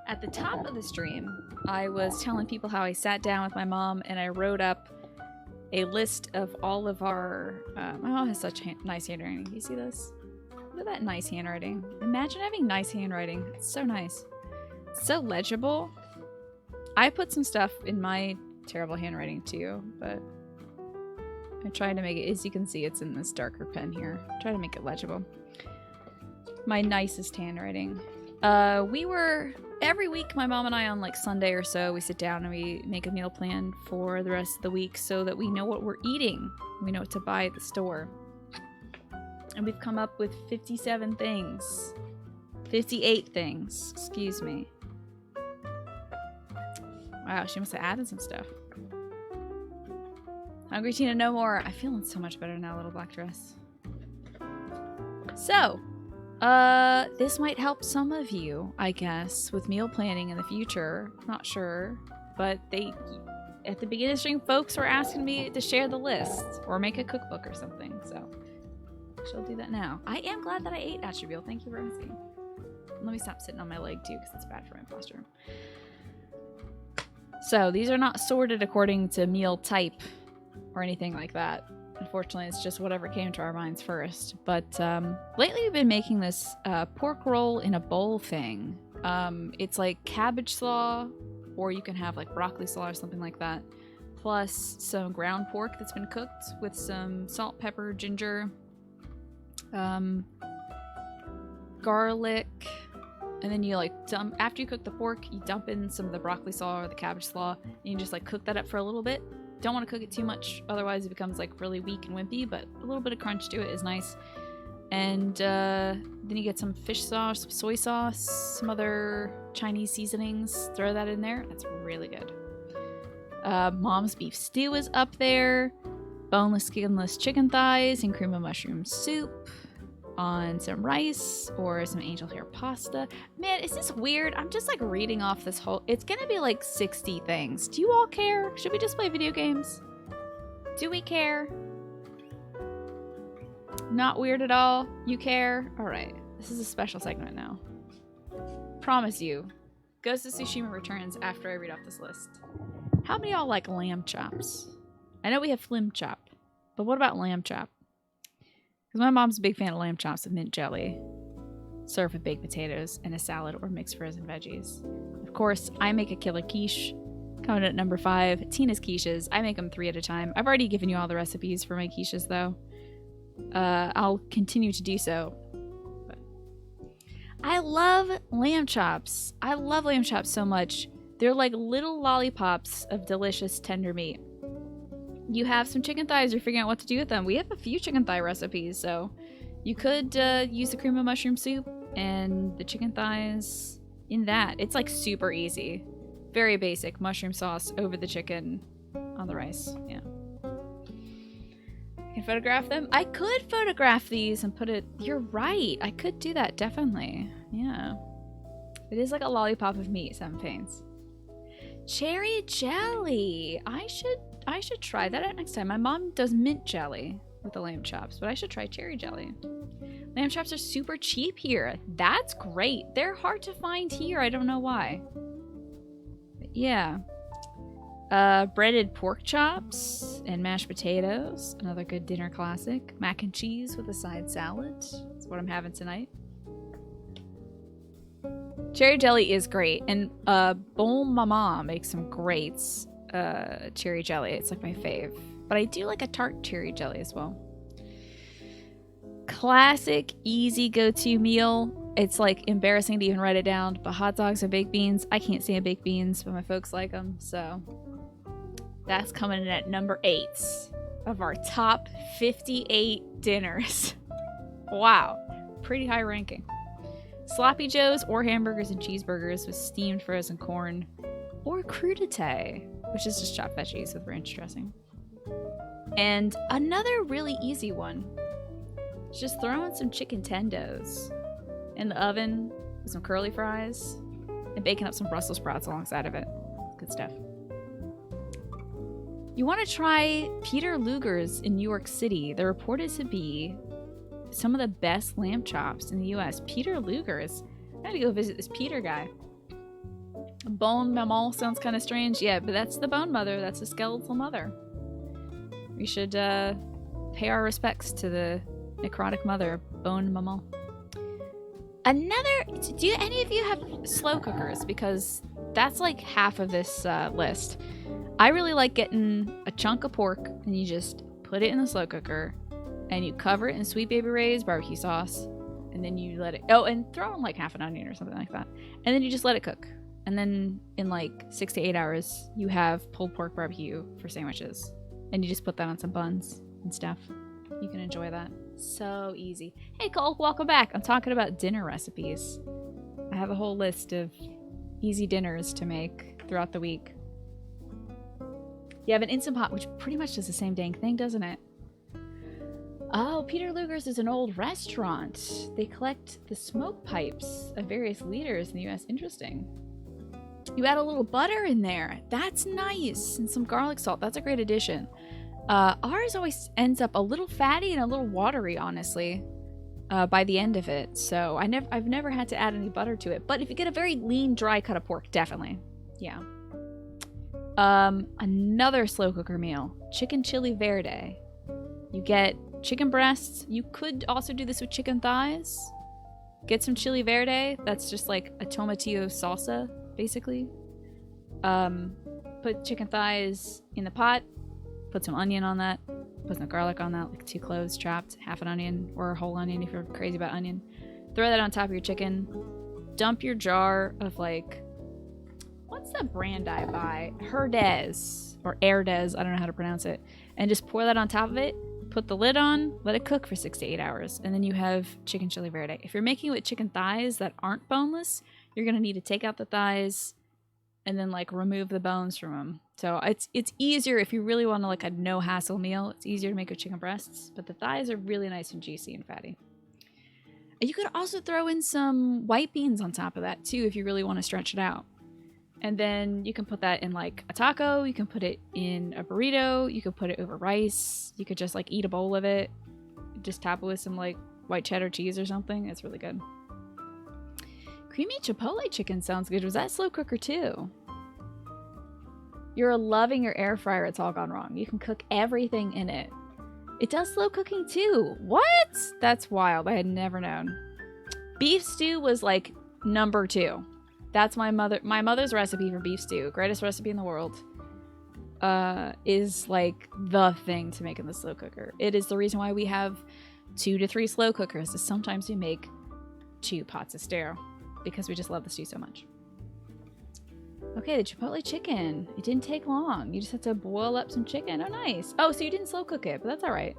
At the top of the stream, I was telling people how I sat down with my mom and I wrote up a list of all of our... my mom has such nice handwriting. Do you see this? Look at that nice handwriting. Imagine having nice handwriting. It's so nice. It's so legible. I put some stuff in my terrible handwriting too, but I tried to make it, as you can see, it's in this darker pen here. Try to make it legible. My nicest handwriting. Every week, my mom and I on like Sunday or so, we sit down and we make a meal plan for the rest of the week so that we know what we're eating. We know what to buy at the store. And we've come up with 57 things. 58 things, excuse me. Wow, she must have added some stuff. Hungry Tina, no more. I'm feeling so much better now, little black dress. So, this might help some of you, I guess, with meal planning in the future. Not sure, but at the beginning of the stream, folks were asking me to share the list or make a cookbook or something, so she'll do that now. I am glad that I ate Attribute. Thank you for asking. Let me stop sitting on my leg too, because it's bad for my posture. So these are not sorted according to meal type or anything like that. Unfortunately, it's just whatever came to our minds first. But lately we've been making this pork roll in a bowl thing. It's like cabbage slaw, or you can have like broccoli slaw or something like that, plus some ground pork that's been cooked with some salt, pepper, ginger, garlic, and then you like dump, after you cook the pork, you dump in some of the broccoli slaw or the cabbage slaw, and you just like cook that up for a little bit. Don't want to cook it too much, otherwise it becomes like really weak and wimpy, but a little bit of crunch to it is nice. And then you get some fish sauce, some soy sauce, some other Chinese seasonings, throw that in there. That's really good. Mom's beef stew is up there. Boneless, skinless chicken thighs and cream of mushroom soup on some rice or some angel hair pasta. Man, is this weird? I'm just like reading off this whole... It's gonna be like 60 things. Do you all care? Should we just play video games? Do we care? Not weird at all? You care? Alright. This is a special segment now. Promise you. Ghost of Tsushima returns after I read off this list. How many of y'all like lamb chops? I know we have flim chop, but what about lamb chop? Because my mom's a big fan of lamb chops with mint jelly, served with baked potatoes and a salad or mixed frozen veggies. Of course, I make a killer quiche. Coming at number 5, Tina's quiches. I make them 3 at a time. I've already given you all the recipes for my quiches, though. I'll continue to do so. But I love lamb chops. I love lamb chops so much. They're like little lollipops of delicious tender meat. You have some chicken thighs, you're figuring out what to do with them. We have a few chicken thigh recipes, so you could use the cream of mushroom soup and the chicken thighs in that. It's like super easy. Very basic. Mushroom sauce over the chicken on the rice. Yeah. I can photograph them. I could photograph these and put it... You're right. I could do that, definitely. Yeah. It is like a lollipop of meat, 7 pains. Cherry jelly. I should try that out next time. My mom does mint jelly with the lamb chops, but I should try cherry jelly. Lamb chops are super cheap here. That's great. They're hard to find here. I don't know why. But yeah. Breaded pork chops and mashed potatoes. Another good dinner classic. Mac and cheese with a side salad. That's what I'm having tonight. Cherry jelly is great. And Bon Mama makes some great cherry jelly. It's like my fave. But I do like a tart cherry jelly as well. Classic, easy go-to meal. It's like embarrassing to even write it down, but hot dogs and baked beans. I can't stand baked beans, but my folks like them, so that's coming in at number 8 of our top 58 dinners. Wow, pretty high ranking. Sloppy Joes or hamburgers and cheeseburgers with steamed frozen corn, or crudité, which is just chopped veggies with ranch dressing. And another really easy one, just throwing some chicken tendos in the oven with some curly fries and baking up some Brussels sprouts alongside of it. Good stuff. You want to try Peter Luger's in New York City. They're reported to be some of the best lamb chops in the US. Peter Luger's. I gotta go visit this Peter guy. Bone maman sounds kind of strange. Yeah, but that's the bone mother. That's the skeletal mother. We should pay our respects to the necrotic mother, bone maman. Do any of you have slow cookers? Because that's like half of this list. I really like getting a chunk of pork and you just put it in the slow cooker and you cover it in Sweet Baby Ray's barbecue sauce and then you let it, and throw in like half an onion or something like that. And then you just let it cook. And then in like 6 to 8 hours, you have pulled pork barbecue for sandwiches. And you just put that on some buns and stuff. You can enjoy that. So easy. Hey Cole, welcome back. I'm talking about dinner recipes. I have a whole list of easy dinners to make throughout the week. You have an Instant Pot, which pretty much does the same dang thing, doesn't it? Oh, Peter Luger's is an old restaurant. They collect the smoke pipes of various leaders in the U.S. Interesting. You add a little butter in there. That's nice. And some garlic salt. That's a great addition. Ours always ends up a little fatty and a little watery, honestly, by the end of it. So I've never had to add any butter to it. But if you get a very lean, dry cut of pork, definitely. Yeah. Another slow cooker meal. Chicken chili verde. You get chicken breasts. You could also do this with chicken thighs. Get some chili verde. That's just like a tomatillo salsa, basically. Put chicken thighs in the pot. Put some onion on that. Put some garlic on that, like 2 cloves chopped, half an onion, or a whole onion if you're crazy about onion. Throw that on top of your chicken. Dump your jar of like, what's that brand I buy? Herdez or Herdez, I don't know how to pronounce it. And just pour that on top of it. Put the lid on, let it cook for 6 to 8 hours, and then you have chicken chili verde. If you're making it with chicken thighs that aren't boneless, you're gonna need to take out the thighs and then like remove the bones from them. So it's easier if you really want to like a no hassle meal. It's easier to make with chicken breasts, but the thighs are really nice and juicy and fatty. And you could also throw in some white beans on top of that too if you really want to stretch it out. And then you can put that in like a taco. You can put it in a burrito. You could put it over rice. You could just like eat a bowl of it. Just top it with some like white cheddar cheese or something. It's really good. Creamy chipotle chicken sounds good. Was that slow cooker too? You're loving your air fryer. It's all gone wrong. You can cook everything in it. It does slow cooking too. What? That's wild. I had never known. Beef stew was like number 2. That's my mother's recipe for beef stew. Greatest recipe in the world. Is like the thing to make in the slow cooker. It is the reason why we have 2 to 3 slow cookers. Is sometimes we make 2 pots of stew because we just love the stew so much. Okay, the chipotle chicken. It didn't take long. You just have to boil up some chicken. Oh, nice. Oh, so you didn't slow cook it, but that's all right.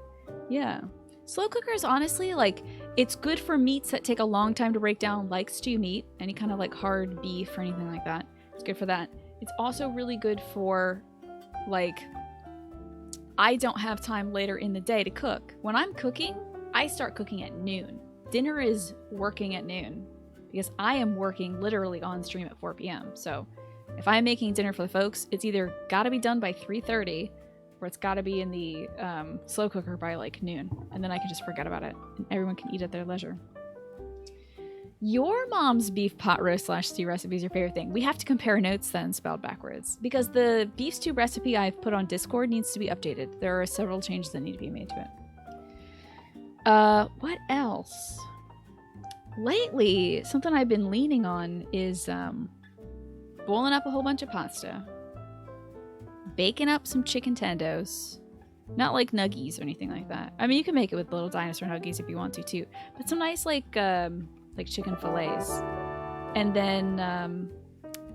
Yeah. Slow cookers, honestly, like, it's good for meats that take a long time to break down, like stew meat, any kind of like hard beef or anything like that. It's good for that. It's also really good for, like, I don't have time later in the day to cook. When I'm cooking, I start cooking at noon. Dinner is working at noon because I am working literally on stream at 4 p.m. So if I'm making dinner for the folks, it's either got to be done by 3:30 or it's got to be in the slow cooker by like noon. And then I can just forget about it and everyone can eat at their leisure. Your mom's beef pot roast / stew recipe is your favorite thing. We have to compare notes then, spelled backwards, because the beef stew recipe I've put on Discord needs to be updated. There are several changes that need to be made to it. What else? Lately, something I've been leaning on is boiling up a whole bunch of pasta, baking up some chicken tendos, not like nuggies or anything like that. I mean, you can make it with little dinosaur nuggies if you want to too, but some nice like chicken fillets, and then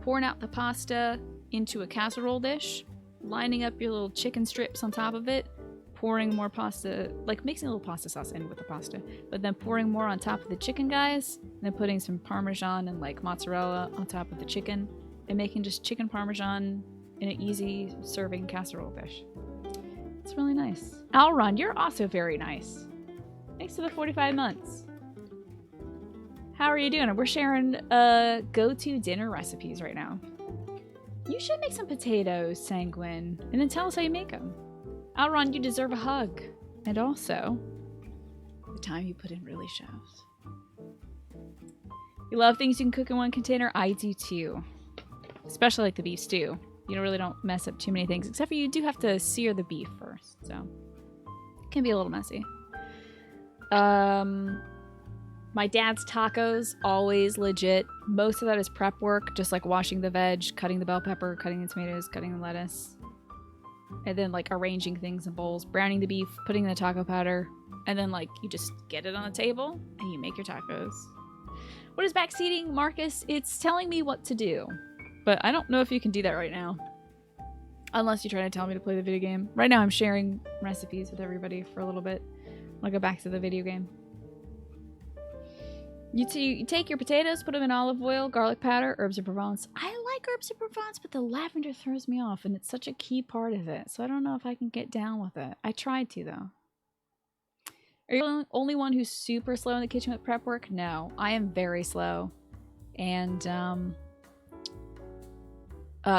pouring out the pasta into a casserole dish, lining up your little chicken strips on top of it, pouring more pasta, like mixing a little pasta sauce in with the pasta, but then pouring more on top of the chicken, guys, and then putting some Parmesan and like mozzarella on top of the chicken, and making just chicken Parmesan in an easy serving casserole dish. It's really nice. Alron, you're also very nice. Thanks for the 45 months. How are you doing? We're sharing go-to dinner recipes right now. You should make some potatoes, Sanguine, and then tell us how you make them. Alron, you deserve a hug. And also, the time you put in really shows. You love things you can cook in one container? I do too. especially like the beef stew. You really don't mess up too many things, except for you do have to sear the beef first, so it can be a little messy. My dad's tacos, always legit. Most of that is prep work, just like washing the veg, cutting the bell pepper, cutting the tomatoes, cutting the lettuce. And then like arranging things in bowls, browning the beef, putting in the taco powder, and then like you just get it on the table and you make your tacos. What is backseating, Marcus? It's telling me what to do. But I don't know if you can do that right now. Unless you're trying to tell me to play the video game. Right now I'm sharing recipes with everybody for a little bit. I'll go back to the video game. You take your potatoes, put them in olive oil, garlic powder, herbs of Provence. I like herbs of Provence, but the lavender throws me off, and it's such a key part of it. So I don't know if I can get down with it. I tried to, though. Are you the only one who's super slow in the kitchen with prep work? No, I am very slow. And,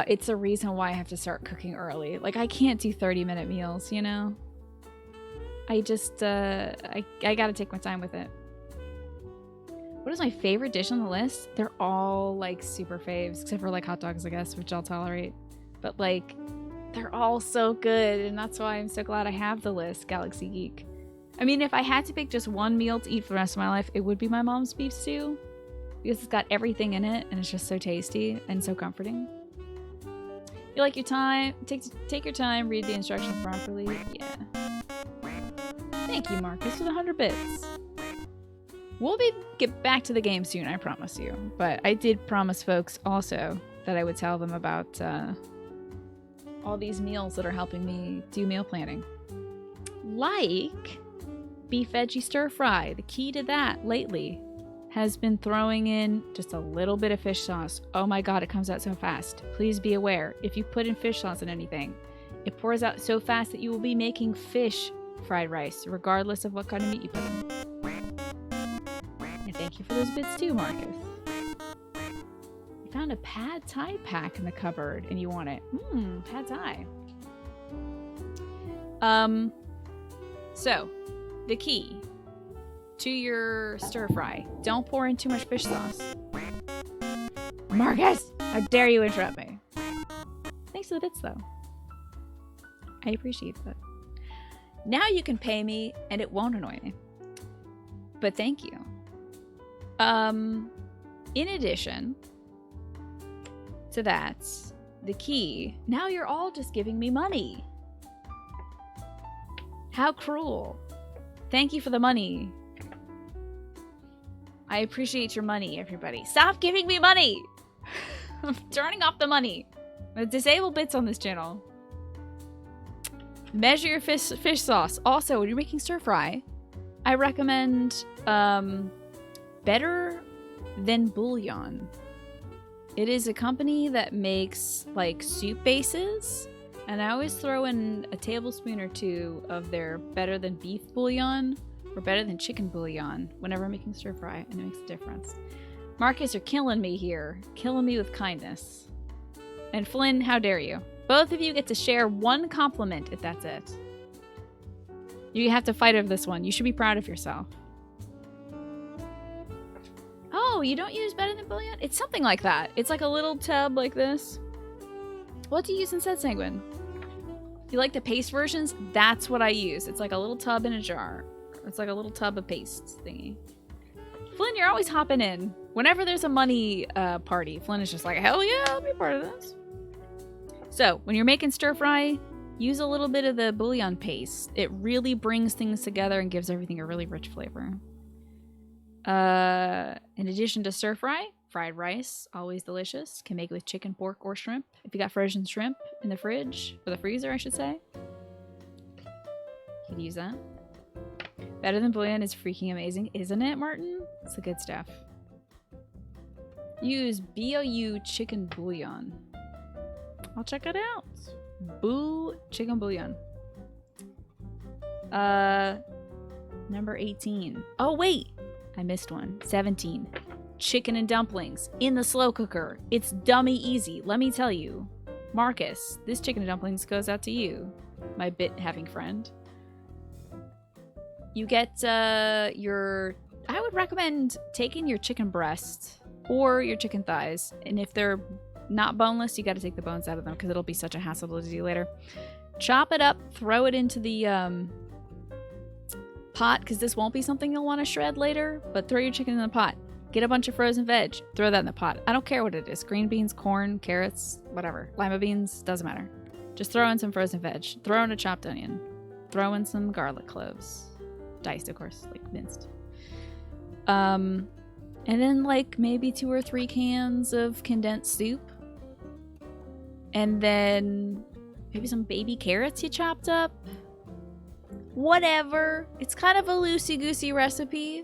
it's a reason why I have to start cooking early. Like, I can't do 30-minute meals, you know? I just, I gotta take my time with it. What is my favorite dish on the list? They're all, like, super faves, except for, like, hot dogs, I guess, which I'll tolerate. But, like, they're all so good, and that's why I'm so glad I have the list, Galaxy Geek. I mean, if I had to pick just one meal to eat for the rest of my life, it would be my mom's beef stew. Because it's got everything in it, and it's just so tasty and so comforting. You like your time? Take your time, read the instructions properly. Yeah. Thank you, Marcus, for the 100 bits. We'll get back to the game soon, I promise you. But I did promise folks also that I would tell them about all these meals that are helping me do meal planning. Like beef veggie stir fry. The key to that lately has been throwing in just a little bit of fish sauce. Oh my god, it comes out so fast. Please be aware, if you put in fish sauce in anything, it pours out so fast that you will be making fish fried rice, regardless of what kind of meat you put in. And thank you for those bits too, Marcus. You found a pad thai pack in the cupboard and you want it. Pad thai. So, the key to your stir fry. Don't pour in too much fish sauce. Marcus! How dare you interrupt me? Thanks for the bits, though. I appreciate that. Now you can pay me, and it won't annoy me. But thank you. In addition to that, the key, now you're all just giving me money. How cruel. Thank you for the money. I appreciate your money, everybody. Stop giving me money! I'm turning off the money. I'm gonna disable bits on this channel. Measure your fish sauce. Also, when you're making stir fry, I recommend Better Than Bouillon. It is a company that makes like soup bases, and I always throw in a tablespoon or two of their Better Than Beef Bouillon or Better Than Chicken Bouillon whenever I'm making stir fry, and it makes a difference. Marcus, you're killing me here. Killing me with kindness. And Flynn, how dare you? Both of you get to share one compliment if that's it. You have to fight over this one. You should be proud of yourself. Oh, you don't use Better Than Bouillon? It's something like that. It's like a little tub like this. What do you use instead, Sanguine? If you like the paste versions, that's what I use. It's like a little tub in a jar. It's like a little tub of paste thingy. Flynn, you're always hopping in. Whenever there's a money party, Flynn is just like, hell yeah, I'll be part of this. So, when you're making stir fry, use a little bit of the bouillon paste. It really brings things together and gives everything a really rich flavor. In addition to stir fry, fried rice, always delicious. Can make it with chicken, pork, or shrimp. If you got frozen shrimp in the fridge, or the freezer, I should say, you could use that. Better Than Bouillon is freaking amazing, isn't it, Martin? It's the good stuff. Use BOU chicken bouillon. I'll check it out. Boo chicken bouillon. Number 18. Oh, wait. I missed one. 17. Chicken and dumplings in the slow cooker. It's dummy easy, let me tell you. Marcus, this chicken and dumplings goes out to you, my bit-having friend. You get I would recommend taking your chicken breast or your chicken thighs, and if they're Not boneless, you got to take the bones out of them because it'll be such a hassle to do later. Chop it up, throw it into the pot because this won't be something you'll want to shred later, but throw your chicken in the pot. Get a bunch of frozen veg, throw that in the pot. I don't care what it is. Green beans, corn, carrots, whatever. Lima beans, doesn't matter. Just throw in some frozen veg. Throw in a chopped onion. Throw in some garlic cloves. Diced, of course, like minced. And then like maybe 2 or 3 cans of condensed soup. And then maybe some baby carrots you chopped up. Whatever. It's kind of a loosey-goosey recipe.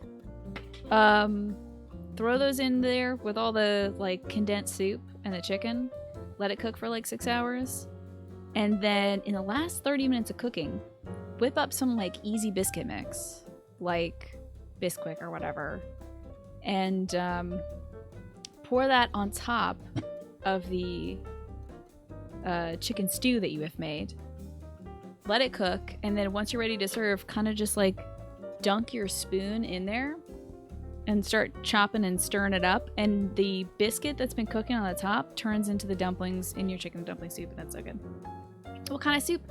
Throw those in there with all the like condensed soup and the chicken. Let it cook for like 6 hours. And then in the last 30 minutes of cooking, whip up some like easy biscuit mix. Like Bisquick or whatever. And pour that on top of the chicken stew that you have made. Let it cook. And then once you're ready to serve, kind of just like dunk your spoon in there. And start chopping and stirring it up. And the biscuit that's been cooking on the top turns into the dumplings in your chicken dumpling soup. And that's so good. What kind of soup?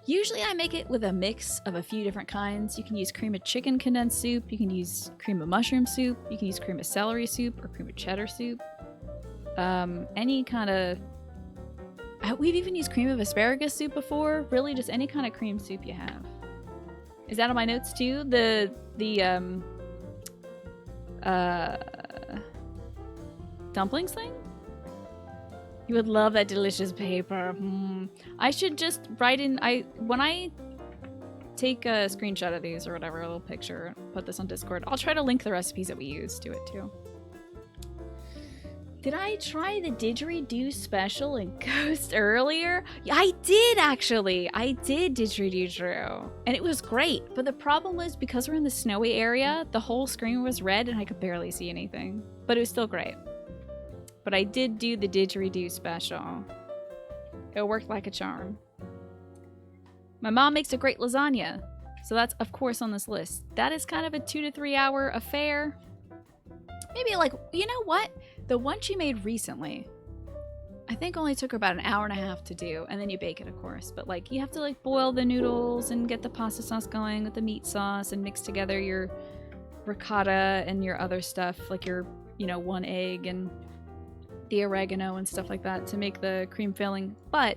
Usually I make it with a mix of a few different kinds. You can use cream of chicken condensed soup. You can use cream of mushroom soup. You can use cream of celery soup or cream of cheddar soup. Any kind of... We've even used cream of asparagus soup before. Really just any kind of cream soup you have. Is that on my notes too? The dumplings thing? You would love that delicious paper. I should just write in, when I take a screenshot of these or whatever, a little picture, put this on Discord, I'll try to link the recipes that we use to it too. Did I try the didgeridoo special in Ghost earlier? I did actually. I did didgeridoo. And it was great. But the problem was because we're in the snowy area, the whole screen was red and I could barely see anything. But it was still great. But I did do the didgeridoo special. It worked like a charm. My mom makes a great lasagna. So that's of course on this list. That is kind of a 2 to 3 hour affair. Maybe like, you know what? The one she made recently, I think only took her about an hour and a half to do. And then you bake it, of course. But like, you have to like boil the noodles and get the pasta sauce going with the meat sauce and mix together your ricotta and your other stuff. Like your, 1 egg and the oregano and stuff like that to make the cream filling. But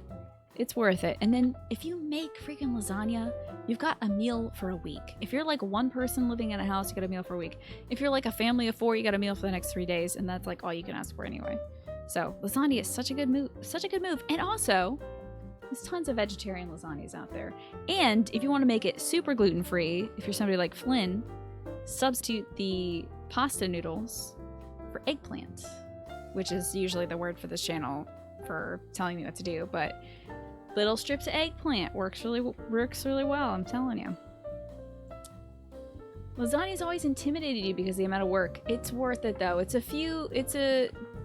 it's worth it. And then if you make freaking lasagna, you've got a meal for a week. If you're like one person living in a house, you got a meal for a week. If you're like a family of 4, you got a meal for the next 3 days, and that's like all you can ask for anyway. So lasagna is such a good move. Such a good move. And also, there's tons of vegetarian lasagnas out there. And if you want to make it super gluten-free, if you're somebody like Flynn, substitute the pasta noodles for eggplant, which is usually the word for this channel for telling me what to do, but little strips of eggplant works really well, I'm telling you. Lasagna's always intimidated you because of the amount of work. It's worth it though. It's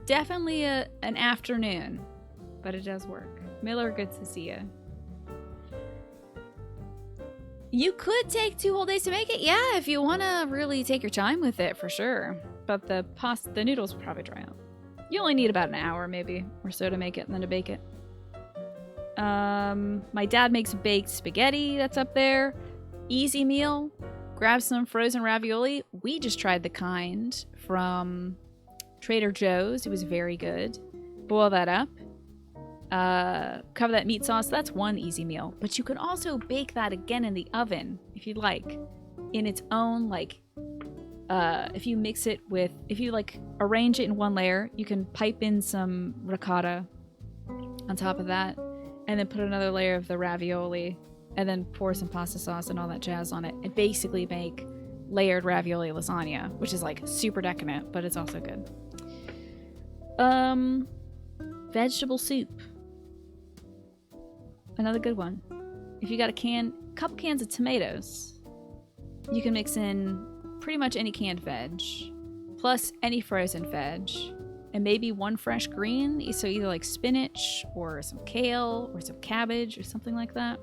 definitely an afternoon, but it does work. Miller, good to see you. You could take 2 whole days to make it, yeah, if you want to really take your time with it, for sure. But the noodles will probably dry out. You only need about an hour maybe or so to make it and then to bake it. My dad makes baked spaghetti, that's up there. Easy meal. Grab some frozen ravioli. We just tried the kind from Trader Joe's. It was very good. Boil that up. Cover that meat sauce. That's one easy meal. But you can also bake that again in the oven if you'd like. In its own, like, if you arrange it in one layer, you can pipe in some ricotta on top of that. And then put another layer of the ravioli. And then pour some pasta sauce and all that jazz on it. And basically make layered ravioli lasagna. Which is like super decadent, but it's also good. Vegetable soup. Another good one. If you got a couple cans of tomatoes, you can mix in pretty much any canned veg. Plus any frozen veg. And maybe 1 fresh green, so either like spinach or some kale or some cabbage or something like that.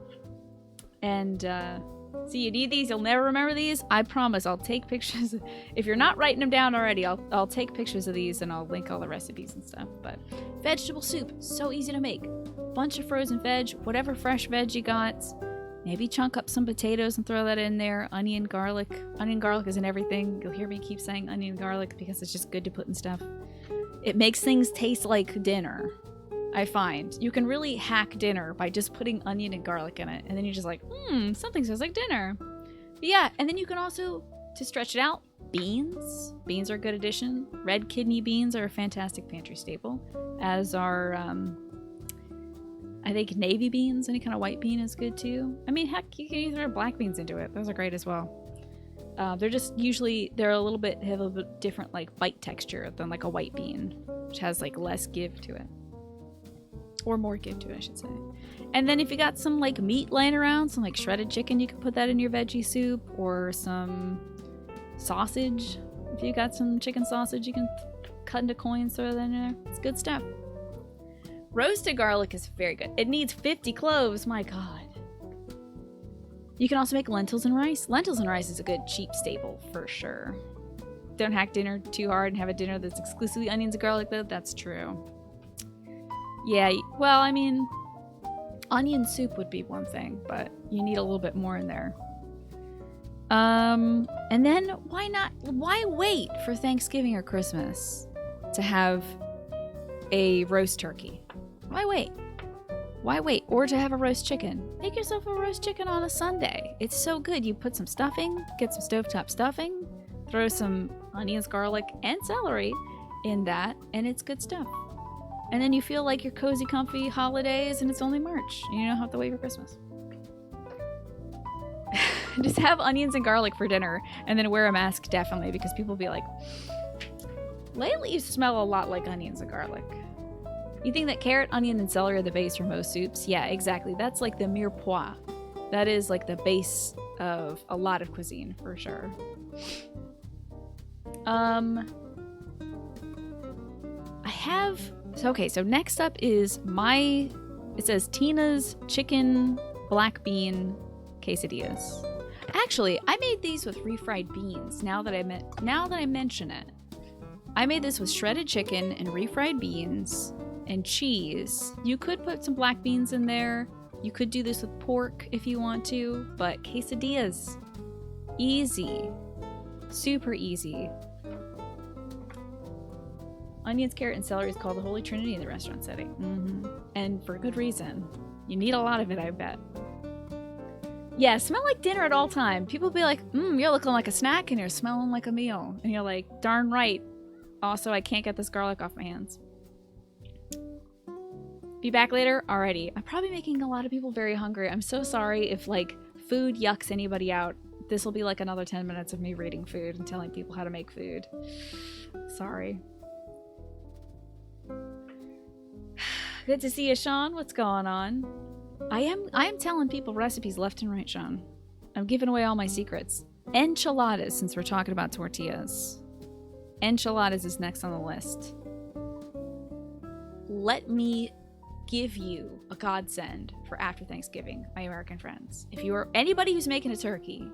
And See, you need these. You'll never remember these. I promise. I'll take pictures. If you're not writing them down already, I'll take pictures of these and I'll link all the recipes and stuff. But vegetable soup, so easy to make. Bunch of frozen veg, whatever fresh veg you got. Maybe chunk up some potatoes and throw that in there. Onion, garlic. Onion, garlic is in everything. You'll hear me keep saying onion, garlic because it's just good to put in stuff. It makes things taste like dinner. I find you can really hack dinner by just putting onion and garlic in it, and then you're just like, something tastes like dinner. But yeah, and then you can also, to stretch it out, beans. Beans are a good addition. Red kidney beans are a fantastic pantry staple, as are, I think navy beans. Any kind of white bean is good too. I mean, heck, you can even throw black beans into it. Those are great as well. They're just usually, have a little bit different like bite texture than like a white bean, which has like less give to it. Or more give to it, I should say. And then if you got some like meat laying around, some like shredded chicken, you can put that in your veggie soup, or some sausage. If you got some chicken sausage, you can cut into coins, throw that in there. It's good stuff. Roasted garlic is very good. It needs 50 cloves, my god. You can also make lentils and rice. Lentils and rice is a good cheap staple for sure. Don't hack dinner too hard and have a dinner that's exclusively onions and garlic though. That's true. Yeah, well, I mean, onion soup would be one thing, but you need a little bit more in there. And then why wait for Thanksgiving or Christmas to have a roast turkey? Why wait? Why wait? Or to have a roast chicken. Make yourself a roast chicken on a Sunday. It's so good. You put some stuffing, get some stovetop stuffing, throw some onions, garlic, and celery in that, and it's good stuff. And then you feel like your cozy, comfy holidays, and it's only March. You don't have to wait for Christmas. Just have onions and garlic for dinner, and then wear a mask, definitely, because people will be like, lately you smell a lot like onions and garlic. You think that carrot, onion, and celery are the base for most soups? Yeah, exactly. That's like the mirepoix. That is like the base of a lot of cuisine, for sure. So next up is it says Tina's chicken black bean quesadillas. Actually, I made these with refried beans. Now that I mention it, I made this with shredded chicken and refried beans and cheese. You could put some black beans in there. You could do this with pork if you want to, but quesadillas, easy, super easy. Onions, carrot, and celery is called the Holy Trinity in the restaurant setting. And for good reason. You need a lot of it, I bet. Yeah, smell like dinner at all time. People be like, you're looking like a snack and you're smelling like a meal. And you're like, darn right. Also, I can't get this garlic off my hands. Be back later? Alrighty. I'm probably making a lot of people very hungry. I'm so sorry if, like, food yucks anybody out. This will be like another 10 minutes of me reading food and telling people how to make food. Sorry. Good to see you, Sean. What's going on? I am telling people recipes left and right, Sean. I'm giving away all my secrets. Enchiladas, since we're talking about tortillas. Enchiladas is next on the list. Let me give you a godsend for after Thanksgiving, my American friends. If you are anybody who's making a turkey,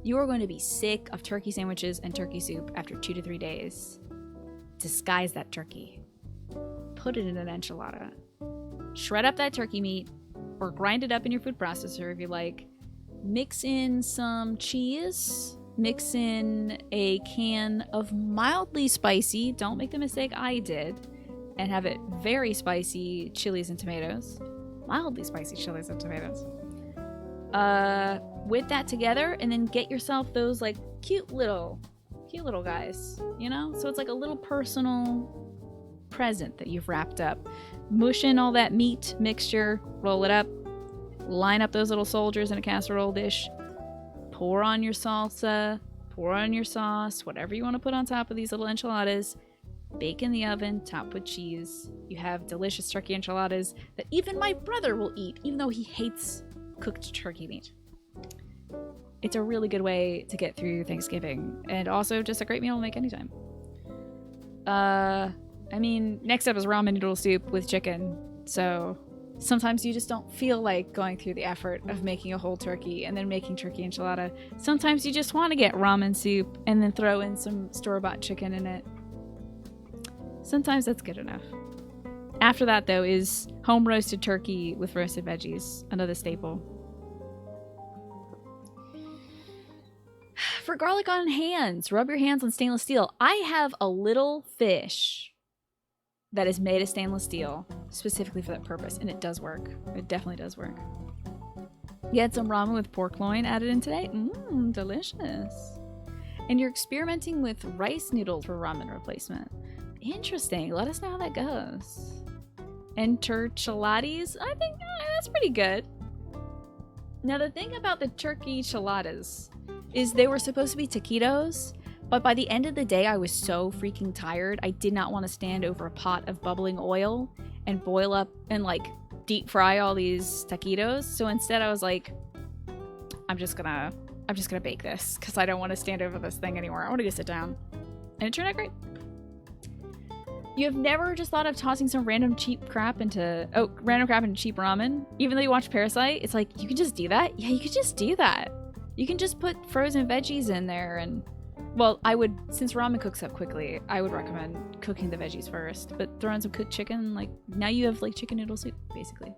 you are going to be sick of turkey sandwiches and turkey soup after 2 to 3 days. Disguise that turkey. Put it in an enchilada. Shred up that turkey meat, or grind it up in your food processor if you like. Mix in some cheese. Mix in a can of mildly spicy, don't make the mistake I did, and have it very spicy chilies and tomatoes. Mildly spicy chilies and tomatoes. Whip that together, and then get yourself those like cute little guys, you know? So it's like a little personal present that you've wrapped up. Mush in all that meat mixture, roll it up, line up those little soldiers in a casserole dish, pour on your salsa, pour on your sauce, whatever you want to put on top of these little enchiladas, bake in the oven, top with cheese. You have delicious turkey enchiladas that even my brother will eat, even though he hates cooked turkey meat. It's a really good way to get through Thanksgiving, and also just a great meal to make anytime. I mean, next up is ramen noodle soup with chicken, so Sometimes you just don't feel like going through the effort of making a whole turkey and then making turkey enchilada. Sometimes you just want to get ramen soup and then throw in some store-bought chicken in it. Sometimes that's good enough. After that, though, is home roasted turkey with roasted veggies, another staple. For garlic on hands, rub your hands on stainless steel. I have a little fish that is made of stainless steel specifically for that purpose, and it does work. It definitely does work. You had some ramen with pork loin added in today. Delicious. And you're experimenting with rice noodles for ramen replacement. Interesting. Let us know how that goes. Enchilades? I think that's pretty good. Now, the thing about the turkey enchiladas is they were supposed to be taquitos, but by the end of the day, I was so freaking tired. I did not want to stand over a pot of bubbling oil and boil up and like deep fry all these taquitos. So instead, I was like, I'm just gonna bake this because I don't want to stand over this thing anymore. I want to go sit down, and it turned out great. You have never just thought of tossing some random crap into cheap ramen? Even though you watch Parasite, it's like, you can just do that? Yeah, you could just do that. You can just put frozen veggies in there and... Well, since ramen cooks up quickly, I would recommend cooking the veggies first. But throw in some cooked chicken, like, now you have, like, chicken noodle soup, basically.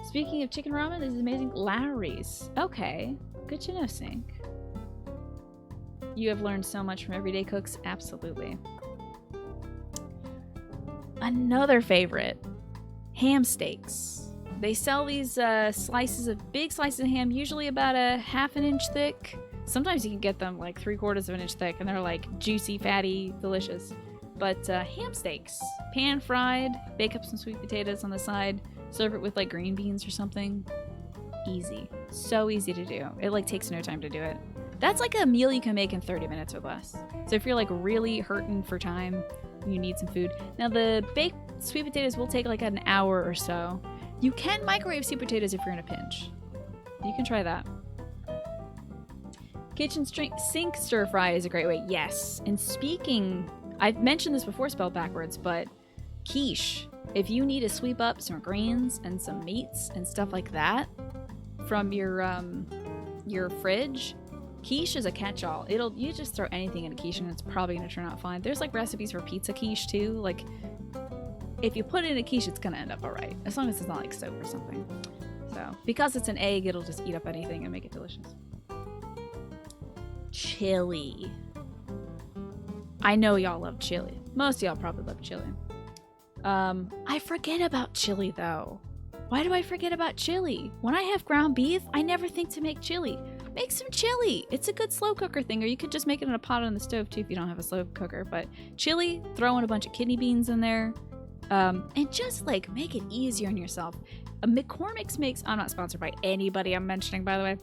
Speaking of chicken ramen, this is amazing. Lawry's. Okay. Good to know, Sync. You have learned so much from Everyday Cooks. Absolutely. Another favorite. Ham steaks. They sell these big slices of ham, usually about a ½ inch thick. Sometimes you can get them like 3/4 of an inch thick, and they're like juicy, fatty, delicious. But ham steaks, pan fried, bake up some sweet potatoes on the side, serve it with like green beans or something. Easy. So easy to do. It like takes no time to do it. That's like a meal you can make in 30 minutes or less. So if you're like really hurting for time, you need some food. Now the baked sweet potatoes will take like an hour or so. You can microwave sweet potatoes if you're in a pinch. You can try that. Kitchen sink stir fry is a great way. Yes. And speaking, I've mentioned this before spelled backwards, but quiche. If you need to sweep up some greens and some meats and stuff like that from your fridge, quiche is a catch-all. You just throw anything in a quiche and it's probably gonna turn out fine. There's like recipes for pizza quiche too. Like if you put it in a quiche, it's gonna end up alright. As long as it's not like soap or something. So because it's an egg, it'll just eat up anything and make it delicious. Chili. I know y'all love chili. Most of y'all probably love chili. I forget about chili though. Why do I forget about chili? When I have ground beef, I never think to make chili. Make some chili. It's a good slow cooker thing, or you could just make it in a pot on the stove too if you don't have a slow cooker. But chili, throw in a bunch of kidney beans in there, and just like make it easier on yourself. McCormick's makes, I'm not sponsored by anybody I'm mentioning, by the way.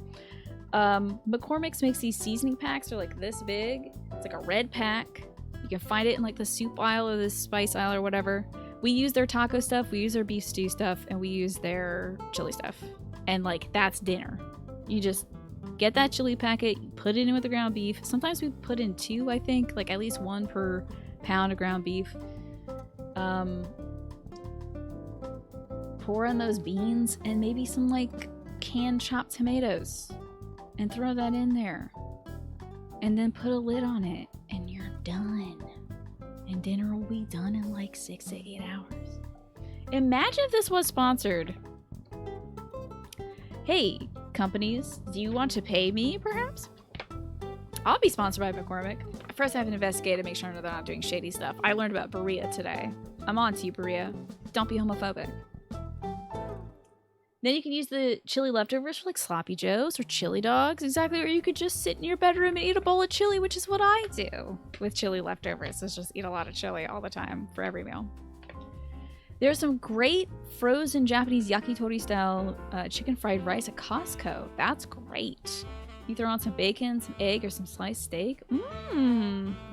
McCormick's makes these seasoning packs. They're like this big. It's like a red pack. You can find it in like the soup aisle or the spice aisle or whatever. We use their taco stuff, we use their beef stew stuff, and we use their chili stuff. And like that's dinner. You just get that chili packet, you put it in with the ground beef. Sometimes we put in 2, I think, like at least 1 per pound of ground beef. Pour in those beans and maybe some like canned chopped tomatoes and throw that in there. And then put a lid on it and you're done. And dinner will be done in like 6 to 8 hours. Imagine if this was sponsored. Hey, companies, do you want to pay me, perhaps? I'll be sponsored by McCormick. First, I have to investigate to make sure they're not doing shady stuff. I learned about Berea today. I'm on to you, Berea. Don't be homophobic. Then you can use the chili leftovers for like sloppy joes or chili dogs, exactly, or you could just sit in your bedroom and eat a bowl of chili, which is what I do with chili leftovers. Is just eat a lot of chili all the time for every meal. There's some great frozen Japanese yakitori style chicken fried rice at Costco. That's great. You throw on some bacon, some egg, or some sliced steak.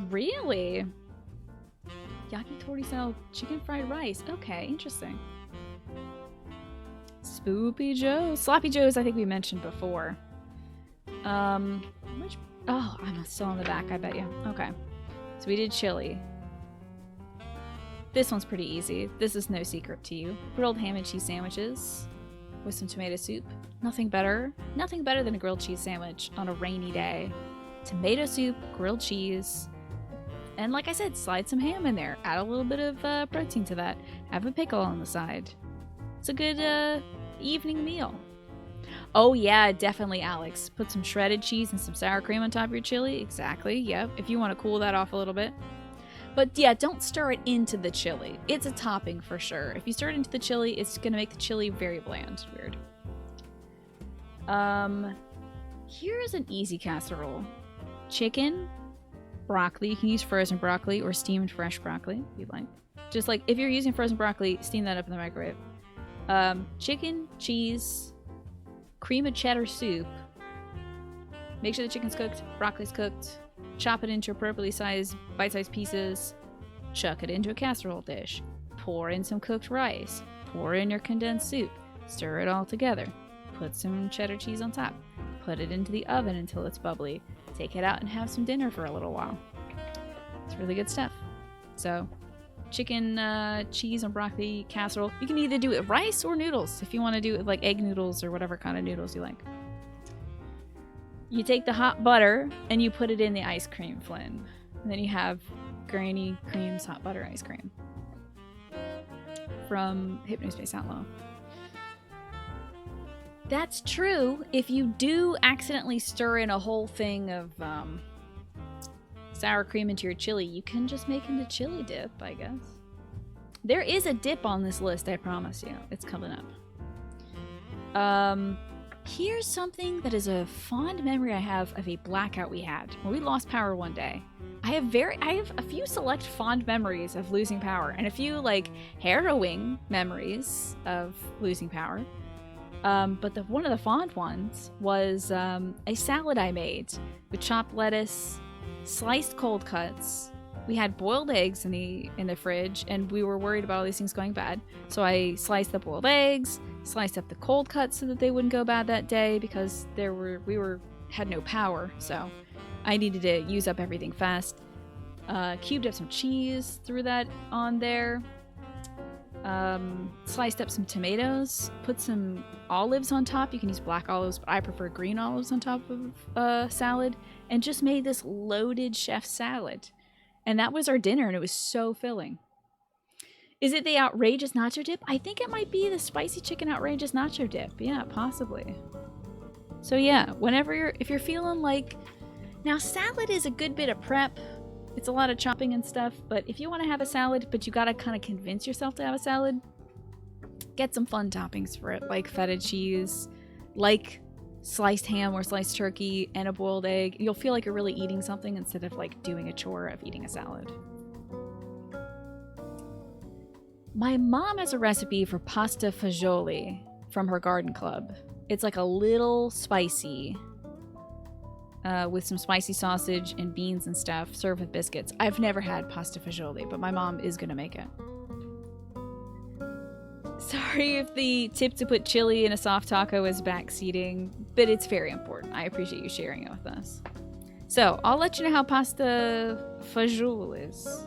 Really? Yakitori style chicken fried rice. Okay, interesting. Spoopy Joe. Sloppy Joes, I think we mentioned before. I'm still on the back, I bet you. Okay. So we did chili. This one's pretty easy. This is no secret to you. Grilled ham and cheese sandwiches with some tomato soup. Nothing better. Nothing better than a grilled cheese sandwich on a rainy day. Tomato soup, grilled cheese, and like I said, slide some ham in there. Add a little bit of protein to that. Have a pickle on the side. It's a good evening meal. Oh yeah, definitely, Alex. Put some shredded cheese and some sour cream on top of your chili. Exactly, yep. If you want to cool that off a little bit. But yeah, don't stir it into the chili. It's a topping for sure. If you stir it into the chili, it's going to make the chili very bland. Weird. Here's an easy casserole. Chicken, broccoli. You can use frozen broccoli or steamed fresh broccoli if you'd like. Just like if you're using frozen broccoli, steam that up in the microwave. Chicken, cheese, cream of cheddar soup. Make sure the chicken's cooked, broccoli's cooked. Chop it into appropriately sized, bite-sized pieces. Chuck it into a casserole dish. Pour in some cooked rice. Pour in your condensed soup. Stir it all together. Put some cheddar cheese on top. Put it into the oven until it's bubbly. Take it out and have some dinner for a little while. It's really good stuff. So, chicken, cheese, and broccoli casserole. You can either do it with rice or noodles if you want to do it with like egg noodles or whatever kind of noodles you like. You take the hot butter and you put it in the ice cream flame. And then you have Granny Cream's hot butter ice cream from Hypnospace Outlaw. That's true. If you do accidentally stir in a whole thing of sour cream into your chili, you can just make into chili dip, I guess. There is a dip on this list, I promise you. It's coming up. Here's something that is a fond memory I have of a blackout we had when we lost power one day. I have a few select fond memories of losing power and a few like harrowing memories of losing power. But one of the fond ones was a salad I made with chopped lettuce, sliced cold cuts. We had boiled eggs in the fridge, and we were worried about all these things going bad. So I sliced the boiled eggs, sliced up the cold cuts so that they wouldn't go bad that day because we had no power. So I needed to use up everything fast. Cubed up some cheese, threw that on there. Sliced up some tomatoes, put some olives on top. You can use black olives, but I prefer green olives on top of salad, and just made this loaded chef salad. And that was our dinner, and it was so filling. Is it the outrageous nacho dip? I think it might be the spicy chicken outrageous nacho dip. Yeah, possibly. So yeah, if you're feeling like... Now, salad is a good bit of prep. It's a lot of chopping and stuff, but if you want to have a salad, but you gotta kind of convince yourself to have a salad, get some fun toppings for it, like feta cheese, like sliced ham or sliced turkey, and a boiled egg. You'll feel like you're really eating something instead of like doing a chore of eating a salad. My mom has a recipe for pasta fagioli from her garden club. It's like a little spicy, with some spicy sausage and beans and stuff, served with biscuits. I've never had pasta fagioli, but my mom is gonna make it. Sorry if the tip to put chili in a soft taco is backseating, but it's very important. I appreciate you sharing it with us. So, I'll let you know how pasta fagioli is.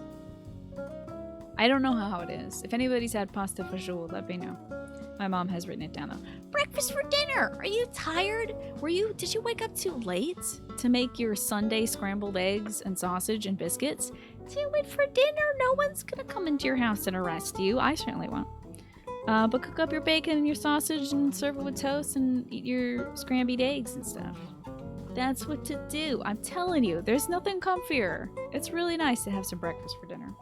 I don't know how it is. If anybody's had pasta fagioli, let me know. My mom has written it down though. Breakfast for dinner! Are you tired? Did you wake up too late to make your Sunday scrambled eggs and sausage and biscuits? Do it for dinner. No one's gonna come into your house and arrest you. I certainly won't. But cook up your bacon and your sausage and serve it with toast and eat your scrambled eggs and stuff. That's what to do. I'm telling you, there's nothing comfier. It's really nice to have some breakfast for dinner.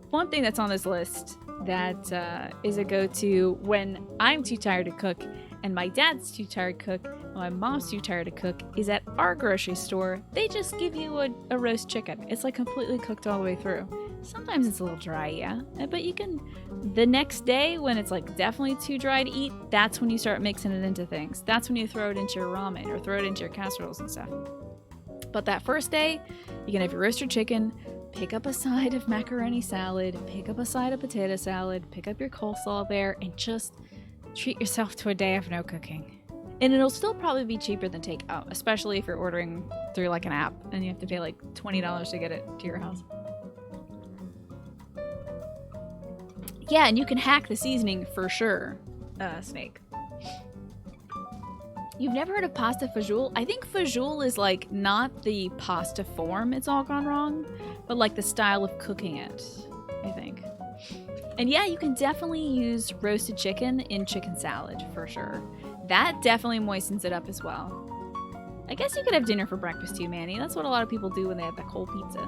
One thing that's on this list that is a go-to when I'm too tired to cook and my dad's too tired to cook and my mom's too tired to cook is at our grocery store. They just give you a roast chicken. It's like completely cooked all the way through. Sometimes it's a little dry, yeah, but you can, the next day when it's like definitely too dry to eat, that's when you start mixing it into things. That's when you throw it into your ramen or throw it into your casseroles and stuff. But that first day, you can have your roasted chicken, pick up a side of macaroni salad, pick up a side of potato salad, pick up your coleslaw there, and just treat yourself to a day of no cooking. And it'll still probably be cheaper than takeout, especially if you're ordering through like an app and you have to pay like $20 to get it to your house. Yeah, and you can hack the seasoning for sure, Snake. You've never heard of pasta fajoule? I think fajoule is like not the pasta form it's all gone wrong, but like the style of cooking it, I think. And yeah, you can definitely use roasted chicken in chicken salad for sure. That definitely moistens it up as well. I guess you could have dinner for breakfast too, Manny. That's what a lot of people do when they have that cold pizza.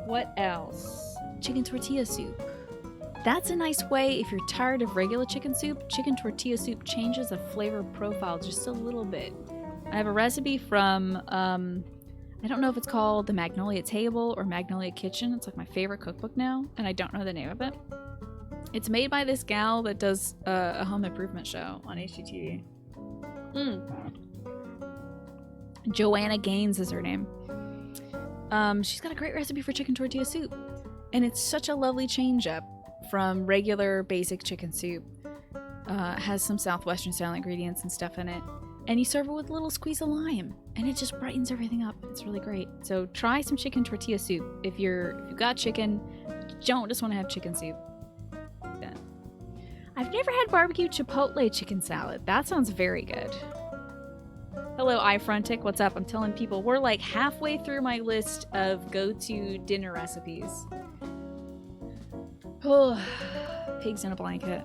What else? Chicken tortilla soup. That's a nice way if you're tired of regular chicken soup. Chicken tortilla soup changes the flavor profile just a little bit. I have a recipe from, I don't know if it's called the Magnolia Table or Magnolia Kitchen. It's like my favorite cookbook now, and I don't know the name of it. It's made by this gal that does a home improvement show on HGTV. Joanna Gaines is her name. She's got a great recipe for chicken tortilla soup, and it's such a lovely change up from regular basic chicken soup. Has some southwestern style ingredients and stuff in it, and you serve it with a little squeeze of lime, and it just brightens everything up. It's really great. So try some chicken tortilla soup if you've got chicken, you don't just want to have chicken soup. Yeah. I've never had barbecue chipotle chicken salad. That sounds very good. Hello, iFrontic. What's up? I'm telling people we're like halfway through my list of go-to dinner recipes. Oh, pigs in a blanket.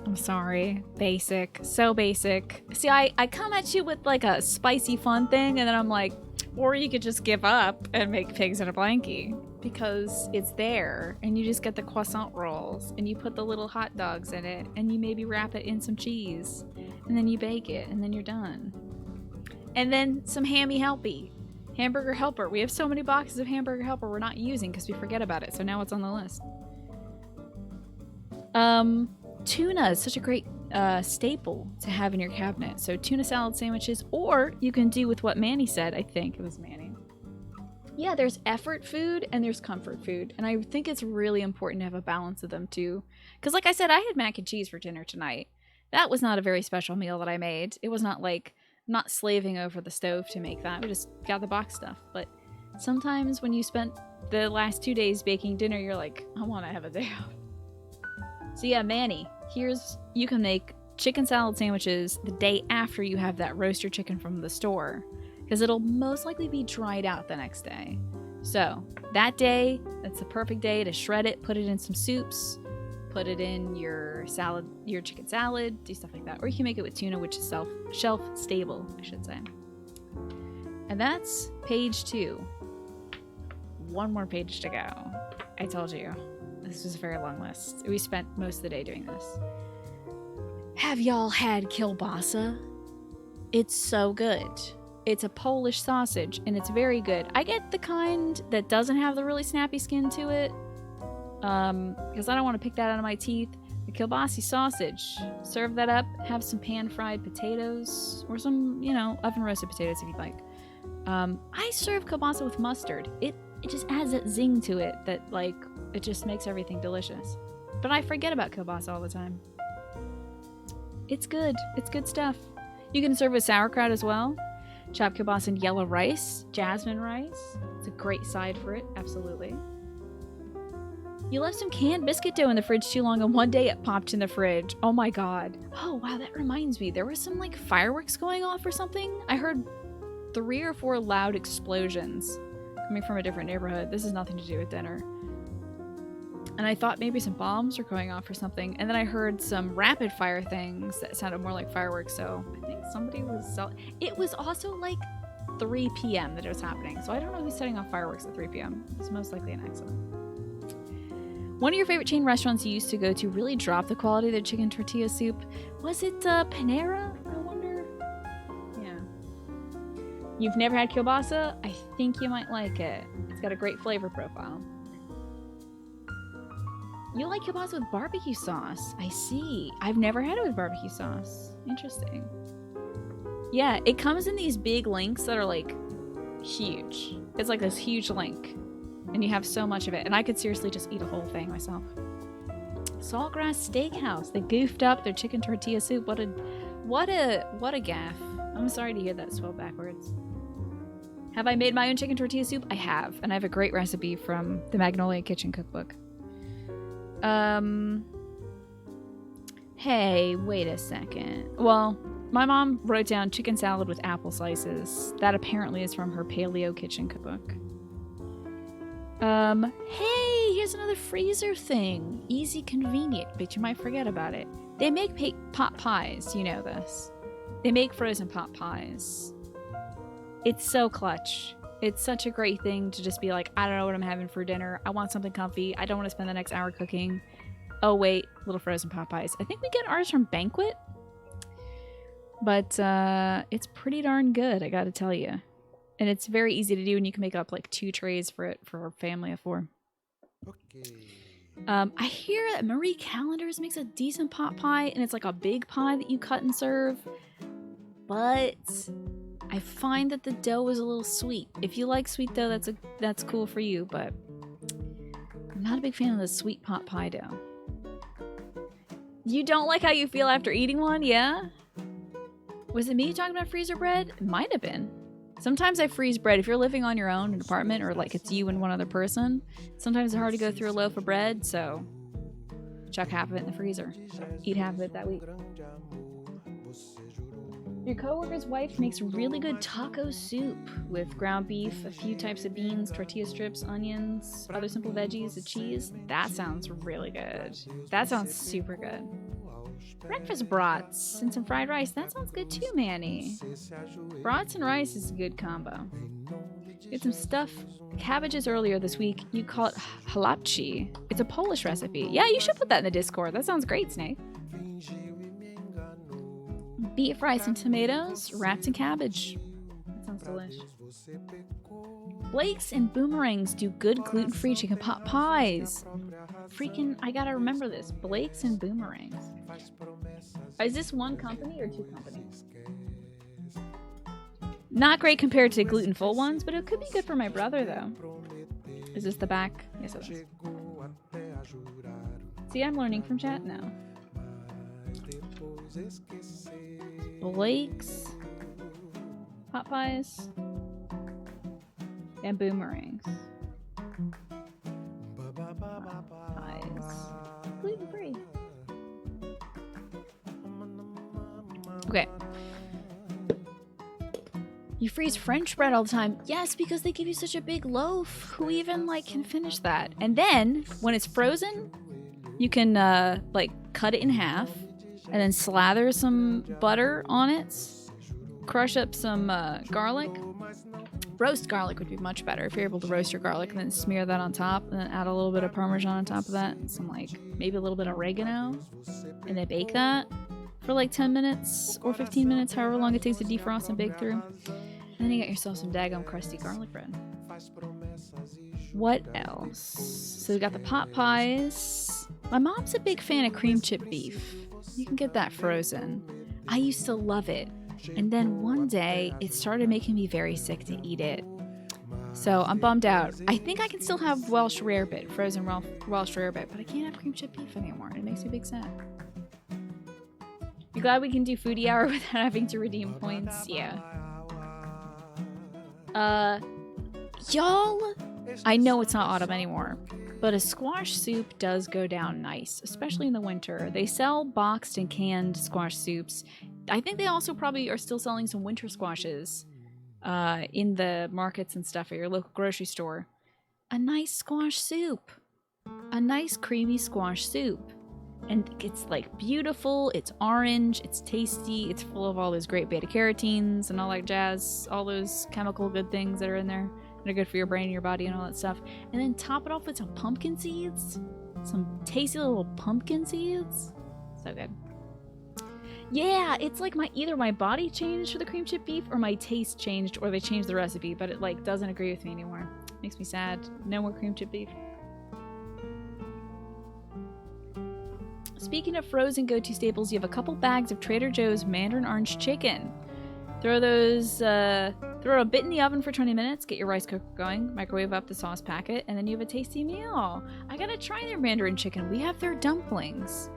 I'm sorry. Basic. So basic. See, I come at you with like a spicy fun thing, and then I'm like, or you could just give up and make pigs in a blankie. Because it's there, and you just get the croissant rolls, and you put the little hot dogs in it, and you maybe wrap it in some cheese, and then you bake it, and then you're done. And then some Hammy Helpy. Hamburger Helper. We have so many boxes of Hamburger Helper we're not using because we forget about it, so now it's on the list. Tuna is such a great staple to have in your cabinet. So tuna salad sandwiches, or you can do with what Manny said. I think it was Manny. Yeah, there's effort food and there's comfort food. And I think it's really important to have a balance of them too. Because like I said, I had mac and cheese for dinner tonight. That was not a very special meal that I made. It was not like, not slaving over the stove to make that. We just got the box stuff. But sometimes when you spent the last 2 days baking dinner, you're like, I want to have a day out. So yeah, Manny, you can make chicken salad sandwiches the day after you have that roast your chicken from the store. Because it'll most likely be dried out the next day. So that day, that's the perfect day to shred it, put it in some soups, put it in your salad, your chicken salad, do stuff like that. Or you can make it with tuna, which is shelf stable, I should say. And that's page 2. One more page to go. I told you, this was a very long list. We spent most of the day doing this. Have y'all had kielbasa? It's so good. It's a Polish sausage, and it's very good. I get the kind that doesn't have the really snappy skin to it, because I don't want to pick that out of my teeth. The kielbasa sausage. Serve that up, have some pan-fried potatoes, or some, oven-roasted potatoes if you'd like. I serve kielbasa with mustard. It just adds that zing to it that, it just makes everything delicious. But I forget about kielbasa all the time. It's good. It's good stuff. You can serve with sauerkraut as well. Chopped kielbasa and yellow rice, jasmine rice. It's a great side for it, absolutely. You left some canned biscuit dough in the fridge too long, and one day it popped in the fridge. Oh my god. Oh wow, that reminds me. There was some fireworks going off or something. I heard 3 or 4 loud explosions coming from a different neighborhood. This has nothing to do with dinner. And I thought maybe some bombs were going off or something. And then I heard some rapid fire things that sounded more like fireworks. So I think somebody was... It was also 3 p.m. that it was happening. So I don't know who's setting off fireworks at 3 p.m. It's most likely an accident. One of your favorite chain restaurants you used to go to really dropped the quality of their chicken tortilla soup. Was it Panera? I wonder. Yeah. You've never had kielbasa? I think you might like it. It's got a great flavor profile. You like kielbasa with barbecue sauce. I see. I've never had it with barbecue sauce. Interesting. Yeah, it comes in these big links that are huge. It's like this huge link. And you have so much of it. And I could seriously just eat a whole thing myself. Saltgrass Steakhouse. They goofed up their chicken tortilla soup. What a gaffe. I'm sorry to hear that spelled backwards. Have I made my own chicken tortilla soup? I have. And I have a great recipe from the Magnolia Kitchen cookbook. Hey, wait a second. Well, my mom wrote down chicken salad with apple slices. That apparently is from her paleo kitchen cookbook. Hey, here's another freezer thing. Easy, convenient, but you might forget about it. They make pot pies, you know this. They make frozen pot pies. It's so clutch. It's such a great thing to just be like, I don't know what I'm having for dinner. I want something comfy. I don't want to spend the next hour cooking. Oh wait, little frozen pot pies. I think we get ours from Banquet. But it's pretty darn good, I gotta tell you. And it's very easy to do, and you can make up like 2 trays for it for a family of 4. Okay. I hear that Marie Callender's makes a decent pot pie, and it's like a big pie that you cut and serve. But I find that the dough is a little sweet. If you like sweet dough, that's cool for you, but I'm not a big fan of the sweet pot pie dough. You don't like how you feel after eating one, yeah? Was it me talking about freezer bread? It might have been. Sometimes I freeze bread. If you're living on your own in an apartment, or like it's you and one other person, sometimes it's hard to go through a loaf of bread, so chuck half of it in the freezer. Eat half of it that week. Your coworker's wife makes really good taco soup with ground beef, a few types of beans, tortilla strips, onions, other simple veggies, a cheese. That sounds really good. That sounds super good. Breakfast brats and some fried rice. That sounds good too, Manny. Brats and rice is a good combo. Get some stuffed cabbages earlier this week. You call it halapchi. It's a Polish recipe. Yeah, you should put that in the Discord. That sounds great, Snake. Beef, rice, and tomatoes wrapped in cabbage. That sounds delicious. Blake's and Boomerangs do good gluten-free chicken pot pies. Freaking, I gotta remember this. Blake's and Boomerangs. Is this one company or 2 companies? Not great compared to gluten-full ones, but it could be good for my brother, though. Is this the back? Yes, it is. See, I'm learning from chat now. Blake's pot pies and Boomerangs. Pies. Gluten-free. Okay. You freeze French bread all the time. Yes, because they give you such a big loaf. Who even can finish that? And then when it's frozen, you can cut it in half and then slather some butter on it. Crush up some garlic. Roast garlic would be much better if you're able to roast your garlic, and then smear that on top, and then add a little bit of Parmesan on top of that, and some maybe a little bit of oregano, and then bake that for 10 minutes or 15 minutes, however long it takes to defrost and bake through. And then you got yourself some daggum crusty garlic bread. What else? So we got the pot pies. My mom's a big fan of cream chip beef. You can get that frozen. I used to love it. And then one day, it started making me very sick to eat it. So I'm bummed out. I think I can still have Welsh rarebit, frozen Welsh rarebit, but I can't have cream chip beef anymore. It makes me big sad. You glad we can do foodie hour without having to redeem points? Yeah. Y'all, I know it's not autumn anymore, but a squash soup does go down nice, especially in the winter. They sell boxed and canned squash soups. I think they also probably are still selling some winter squashes in the markets and stuff at your local grocery store. A nice squash soup. A nice creamy squash soup. And it's beautiful, it's orange, it's tasty, it's full of all those great beta carotenes and all that jazz, all those chemical good things that are in there that are good for your brain and your body and all that stuff. And then top it off with some pumpkin seeds. Some tasty little pumpkin seeds. So good. Yeah, it's either my body changed for the cream chip beef or my taste changed, or they changed the recipe, but it doesn't agree with me anymore. Makes me sad. No more cream chip beef. Speaking of frozen go-to staples, you have a couple bags of Trader Joe's Mandarin Orange chicken. Throw a bit in the oven for 20 minutes, get your rice cooker going, microwave up the sauce packet, and then you have a tasty meal. I gotta try their Mandarin chicken. We have their dumplings.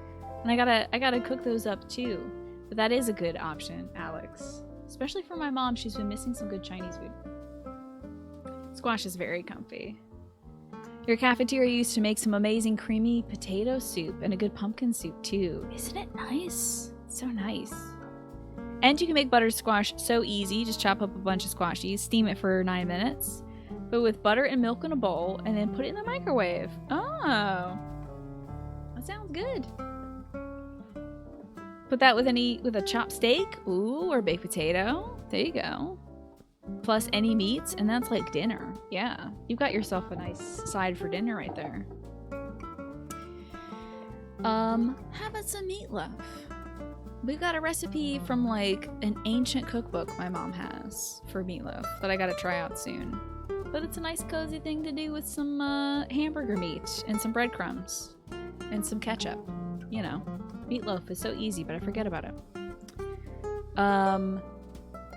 And I gotta cook those up too. But that is a good option, Alex. Especially for my mom, she's been missing some good Chinese food. Squash is very comfy. Your cafeteria used to make some amazing creamy potato soup and a good pumpkin soup too. Isn't it nice? So nice. And you can make butter squash so easy. Just chop up a bunch of squashies, steam it for 9 minutes, but with butter and milk in a bowl, and then put it in the microwave. Oh, that sounds good. Put that with a chopped steak, ooh, or baked potato. There you go. Plus any meats, and that's like dinner. Yeah, you've got yourself a nice side for dinner right there. How about some meatloaf? We've got a recipe from like an ancient cookbook my mom has for meatloaf that I gotta try out soon. But it's a nice cozy thing to do with some hamburger meat and some breadcrumbs and some ketchup. You know, meatloaf is so easy, but I forget about it.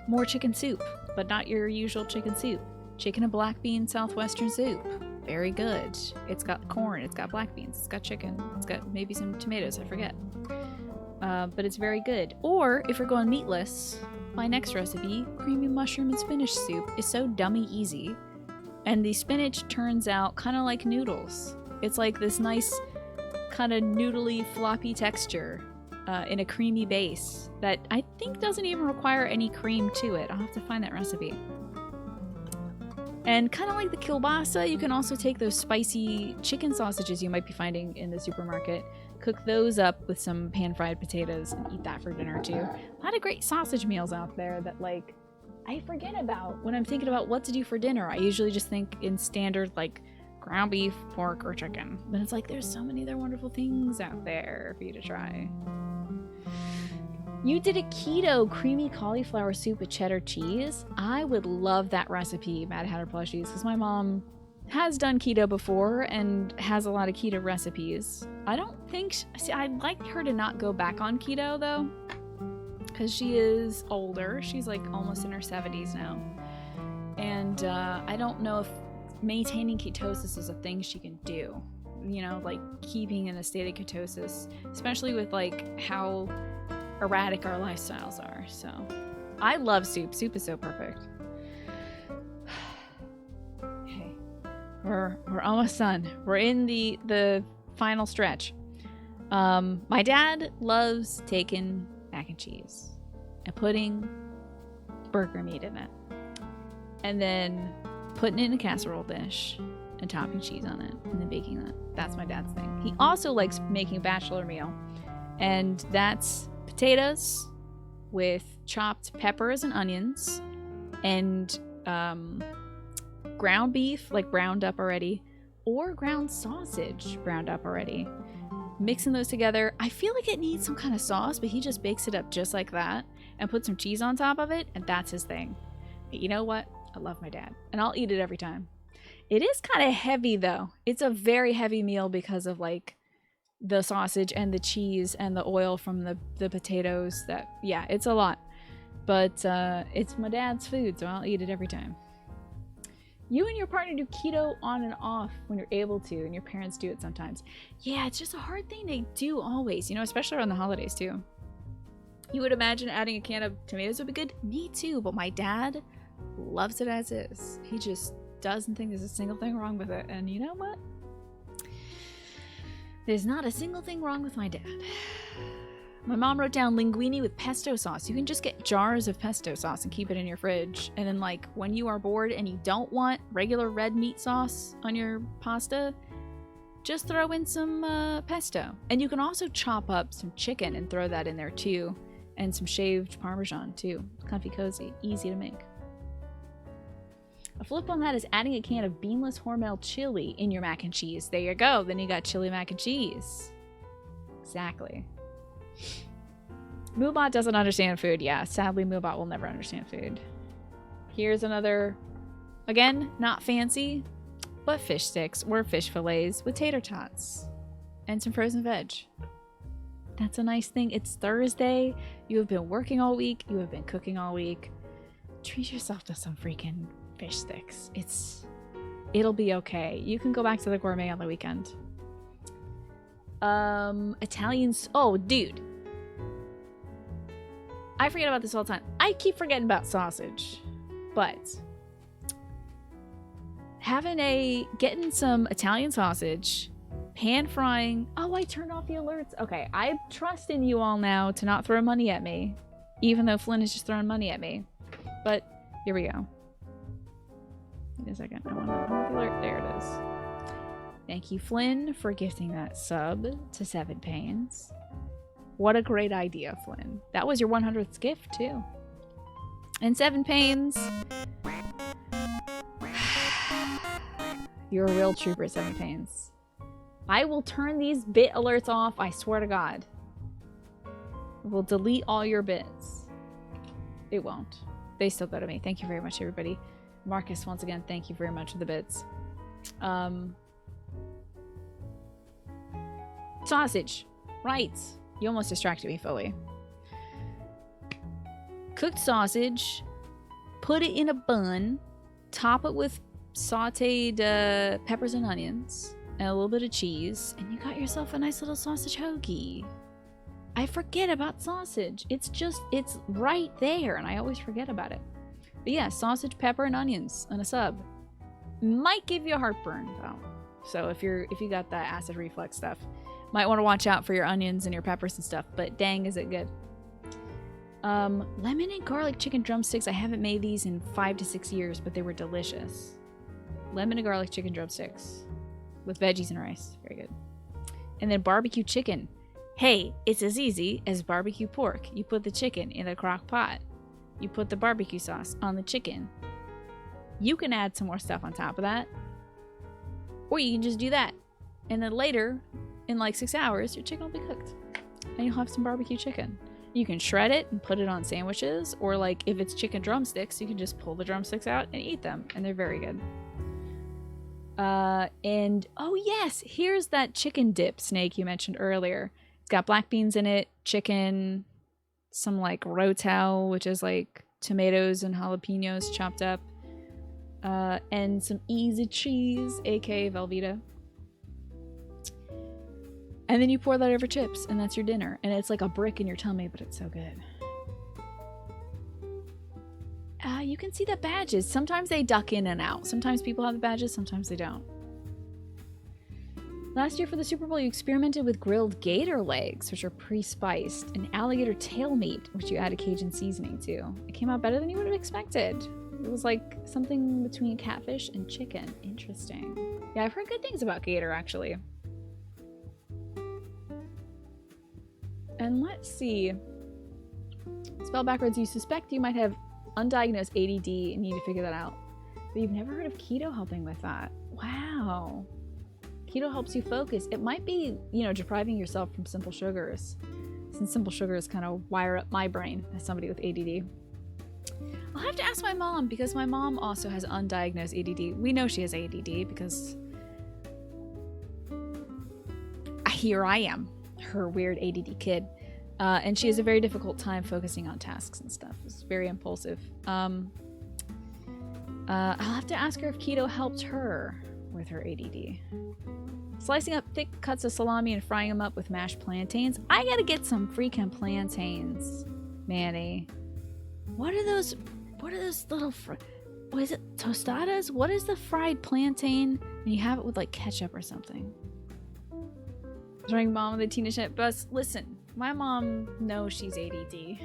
More chicken soup, but not your usual chicken soup. Chicken and black bean southwestern soup. Very good. It's got corn, it's got black beans, it's got chicken, it's got maybe some tomatoes, I forget. But it's very good. Or, if you're going meatless, my next recipe, creamy mushroom and spinach soup, is so dummy easy. And the spinach turns out kind of like noodles. It's like this nice kind of noodly floppy texture in a creamy base that I think doesn't even require any cream to it. I'll have to find that recipe. And kind of like the kielbasa, you can also take those spicy chicken sausages you might be finding in the supermarket, cook those up with some pan-fried potatoes, and eat that for dinner too. A lot of great sausage meals out there that like I forget about when I'm thinking about what to do for dinner. I usually just think in standard like ground beef, pork, or chicken. But it's like there's so many other wonderful things out there for you to try. You did a keto creamy cauliflower soup with cheddar cheese. I would love that recipe, Mad Hatter Plushies, because my mom has done keto before and has a lot of keto recipes. I don't think... I'd like her to not go back on keto, though, because she is older. She's, like, almost in her 70s now. And I don't know if maintaining ketosis is a thing she can do. You know, like, keeping in a state of ketosis, especially with, like, how erratic our lifestyles are. So I love soup. Soup is so perfect. Okay, we're almost done. We're in the final stretch. My dad loves taking mac and cheese and putting burger meat in it, and then putting it in a casserole dish and topping cheese on it and then baking that. That's my dad's thing. He also likes making a bachelor meal, and that's potatoes with chopped peppers and onions and ground beef, like browned up already, or ground sausage browned up already. Mixing those together. I feel like it needs some kind of sauce, but he just bakes it up just like that and puts some cheese on top of it, and that's his thing. But you know what? I love my dad, and I'll eat it every time. It is kind of heavy, though. It's a very heavy meal because of, like, the sausage and the cheese and the oil from the potatoes. That, yeah, it's a lot. But it's my dad's food, so I'll eat it every time. You and your partner do keto on and off when you're able to, and your parents do it sometimes. Yeah, it's just a hard thing to do always, you know, especially around the holidays, too. You would imagine adding a can of tomatoes would be good? Me too, but my dad loves it as is. He just doesn't think there's a single thing wrong with it, and you know what? There's not a single thing wrong with my dad. My mom wrote down linguine with pesto sauce. You can just get jars of pesto sauce and keep it in your fridge. And then, like, when you are bored and you don't want regular red meat sauce on your pasta, just throw in some pesto. And you can also chop up some chicken and throw that in there too. And some shaved Parmesan too. Comfy cozy. Easy to make. A flip on that is adding a can of beanless Hormel chili in your mac and cheese. There you go. Then you got chili mac and cheese. Exactly. Moobot doesn't understand food. Yeah, sadly, Moobot will never understand food. Here's another, again, not fancy, but fish sticks or fish fillets with tater tots and some frozen veg. That's a nice thing. It's Thursday. You have been working all week. You have been cooking all week. Treat yourself to some freaking fish sticks. It'll be okay. You can go back to the gourmet on the weekend. Italians. Oh, dude. I forget about this all the time. I keep forgetting about sausage. But getting some Italian sausage, pan frying. Oh, I turned off the alerts. Okay, I trust in you all now to not throw money at me, even though Flynn is just throwing money at me. But here we go. Wait a second. I want the alert. There it is. Thank you, Flynn, for gifting that sub to 7 Pains. What a great idea, Flynn. That was your 100th gift, too. And 7 Pains. You're a real trooper, 7 Pains. I will turn these bit alerts off, I swear to God. It will delete all your bits. It won't. They still go to me. Thank you very much, everybody. Marcus, once again, thank you very much for the bits. Sausage. Right. You almost distracted me fully. Cooked sausage. Put it in a bun. Top it with sauteed peppers and onions. And a little bit of cheese. And you got yourself a nice little sausage hoagie. I forget about sausage. It's right there. And I always forget about it. But yeah, sausage, pepper, and onions on a sub. Might give you a heartburn, though. So if you got that acid reflux stuff, might want to watch out for your onions and your peppers and stuff. But dang, is it good. Lemon and garlic chicken drumsticks. I haven't made these in 5 to 6 years, but they were delicious. Lemon and garlic chicken drumsticks with veggies and rice. Very good. And then barbecue chicken. Hey, it's as easy as barbecue pork. You put the chicken in a crock pot. You put the barbecue sauce on the chicken. You can add some more stuff on top of that. Or you can just do that. And then later, in like 6 hours, your chicken will be cooked. And you'll have some barbecue chicken. You can shred it and put it on sandwiches. Or like if it's chicken drumsticks, you can just pull the drumsticks out and eat them. And they're very good. And oh yes, here's that chicken dip, Snake, you mentioned earlier. It's got black beans in it, chicken, some like rotel, which is like tomatoes and jalapenos chopped up, and some easy cheese, aka Velveeta. And then you pour that over chips, and that's your dinner. And it's like a brick in your tummy, but it's so good. You can see the badges. Sometimes they duck in and out. Sometimes people have the badges, sometimes they don't. Last year for the Super Bowl, you experimented with grilled gator legs, which are pre-spiced, and alligator tail meat, which you added Cajun seasoning to. It came out better than you would have expected. It was like something between catfish and chicken. Interesting. Yeah, I've heard good things about gator, actually. And let's see. Spelled backwards, you suspect you might have undiagnosed ADD and need to figure that out. But you've never heard of keto helping with that. Wow. Keto helps you focus. It might be, depriving yourself from simple sugars, since simple sugars kind of wire up my brain as somebody with ADD. I'll have to ask my mom, because my mom also has undiagnosed ADD. We know she has ADD because here I am, her weird ADD kid. And she has a very difficult time focusing on tasks and stuff. It's very impulsive. I'll have to ask her if keto helped her with her ADD. Slicing up thick cuts of salami and frying them up with mashed plantains. I gotta get some freaking plantains, Manny. What are those little what is it, tostadas? What is the fried plantain? And you have it with like ketchup or something. Drawing mom with a teenage bus. Listen, my mom knows she's ADD.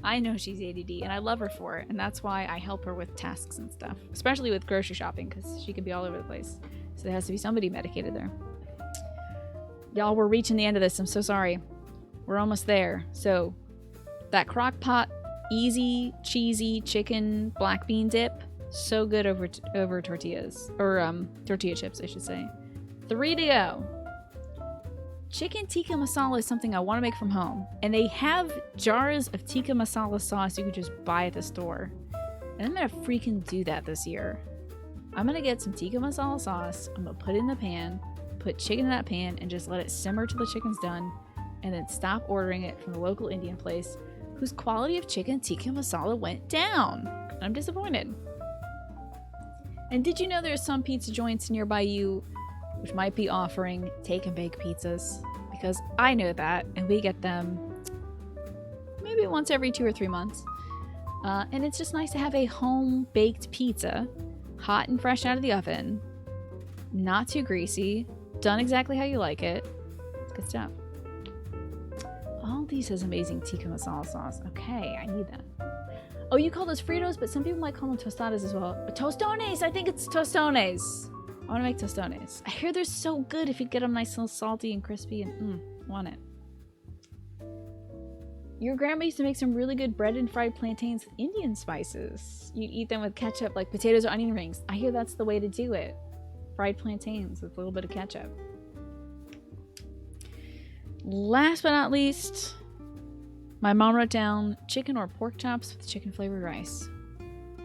I know she's ADD, and I love her for it, and that's why I help her with tasks and stuff, especially with grocery shopping, because she can be all over the place. So there has to be somebody medicated there. Y'all, we're reaching the end of this. I'm so sorry. We're almost there. So that crock pot, easy, cheesy chicken black bean dip, so good over tortillas, or tortilla chips, I should say. 3 to go. Chicken tikka masala is something I want to make from home. And they have jars of tikka masala sauce you can just buy at the store. And I'm going to freaking do that this year. I'm going to get some tikka masala sauce. I'm going to put it in the pan, put chicken in that pan, and just let it simmer till the chicken's done. And then stop ordering it from the local Indian place whose quality of chicken tikka masala went down. I'm disappointed. And did you know there's some pizza joints nearby you which might be offering take and bake pizzas? Because I know that, and we get them maybe once every 2 or 3 months. And it's just nice to have a home baked pizza Hot and fresh out of the oven. Not too greasy. Done exactly how you like it. Good stuff. Aldi's has amazing tikka masala sauce. Okay, I need that. Oh, you call those Fritos, but some people might call them tostadas as well. But tostones! I think it's tostones. I want to make tostones. I hear they're so good if you get them nice and salty and crispy and want it. Your grandma used to make some really good bread and fried plantains with Indian spices. You'd eat them with ketchup like potatoes or onion rings. I hear that's the way to do it. Fried plantains with a little bit of ketchup. Last but not least, my mom wrote down chicken or pork chops with chicken flavored rice.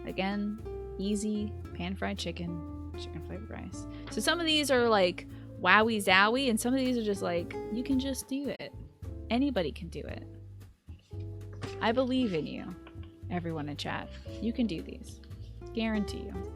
Again, easy pan-fried chicken, chicken flavored rice. So some of these are like wowie zowie, and some of these are just like, you can just do it. Anybody can do it. I believe in you, everyone in chat. You can do these. Guarantee you.